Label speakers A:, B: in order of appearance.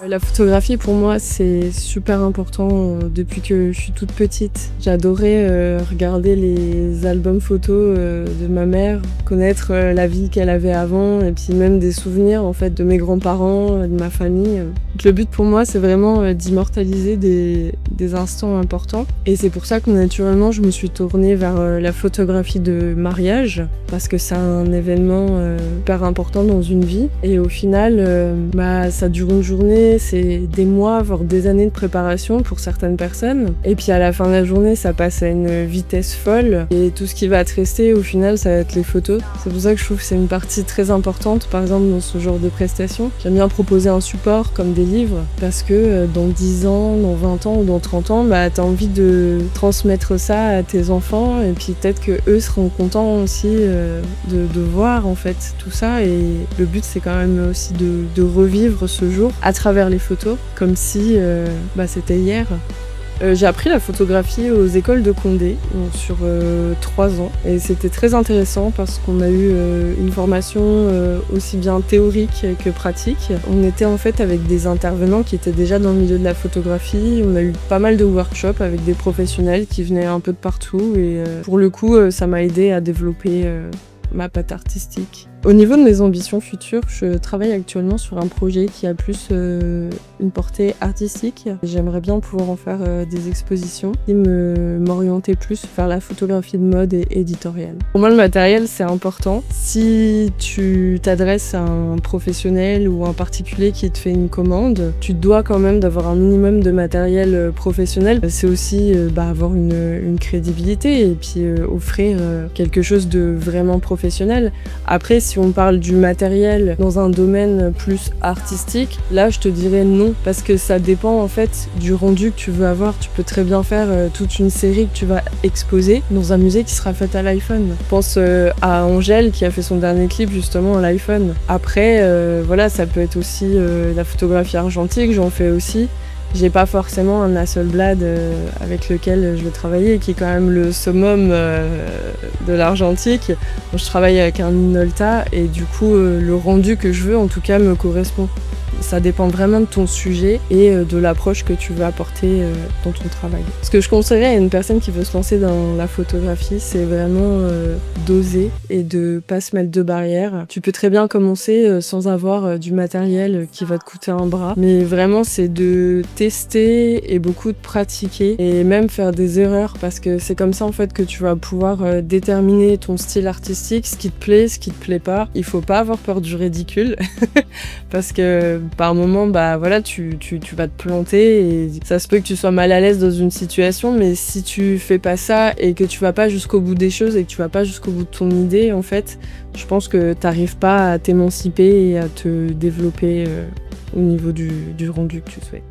A: La photographie pour moi c'est super important depuis que je suis toute petite. J'adorais regarder les albums photos de ma mère, connaître la vie qu'elle avait avant et puis même des souvenirs en fait de mes grands-parents, de ma famille. Donc, le but pour moi c'est vraiment d'immortaliser des instants importants et c'est pour ça que naturellement je me suis tournée vers la photographie de mariage parce que c'est un événement hyper important dans une vie et au final ça dure une journée, c'est des mois voire des années de préparation pour certaines personnes et puis à la fin de la journée ça passe à une vitesse folle et tout ce qui va te rester au final ça va être les photos. C'est pour ça que je trouve que c'est une partie très importante par exemple dans ce genre de prestations. J'aime bien proposer un support comme des livres parce que dans 10 ans, dans 20 ans ou dans 30 ans t'as envie de transmettre ça à tes enfants et puis peut-être que eux seront contents aussi de voir en fait tout ça et le but c'est quand même aussi de revivre ce jour à travers les photos comme si c'était hier. J'ai appris la photographie aux écoles de Condé sur 3 ans et c'était très intéressant parce qu'on a eu une formation aussi bien théorique que pratique. On était en fait avec des intervenants qui étaient déjà dans le milieu de la photographie. On a eu pas mal de workshops avec des professionnels qui venaient un peu de partout et pour le coup ça m'a aidé à développer ma patte artistique. Au niveau de mes ambitions futures, je travaille actuellement sur un projet qui a plus une portée artistique. J'aimerais bien pouvoir en faire des expositions et m'orienter plus vers la photographie de mode et éditoriale. Pour moi, le matériel, c'est important. Si tu t'adresses à un professionnel ou un particulier qui te fait une commande, tu dois quand même d'avoir un minimum de matériel professionnel. C'est aussi avoir une crédibilité et puis offrir quelque chose de vraiment professionnel. Après, si on parle du matériel dans un domaine plus artistique, là je te dirais non, parce que ça dépend en fait du rendu que tu veux avoir. Tu peux très bien faire toute une série que tu vas exposer dans un musée qui sera fait à l'iPhone. Je pense à Angèle qui a fait son dernier clip justement à l'iPhone. Après, ça peut être aussi la photographie argentique, j'en fais aussi. J'ai pas forcément un Hasselblad avec lequel je vais travailler, qui est quand même le summum de l'argentique. Je travaille avec un Minolta et du coup le rendu que je veux en tout cas me correspond. Ça dépend vraiment de ton sujet et de l'approche que tu veux apporter dans ton travail. Ce que je conseillerais à une personne qui veut se lancer dans la photographie, c'est vraiment d'oser et de pas se mettre de barrières. Tu peux très bien commencer sans avoir du matériel qui va te coûter un bras, mais vraiment c'est de tester et beaucoup de pratiquer et même faire des erreurs parce que c'est comme ça en fait que tu vas pouvoir déterminer ton style artistique, ce qui te plaît, ce qui te plaît pas. Il faut pas avoir peur du ridicule parce que par moment, tu vas te planter et ça se peut que tu sois mal à l'aise dans une situation, mais si tu fais pas ça et que tu vas pas jusqu'au bout des choses et que tu vas pas jusqu'au bout de ton idée, en fait, je pense que t'arrives pas à t'émanciper et à te développer au niveau du rendu que tu souhaites.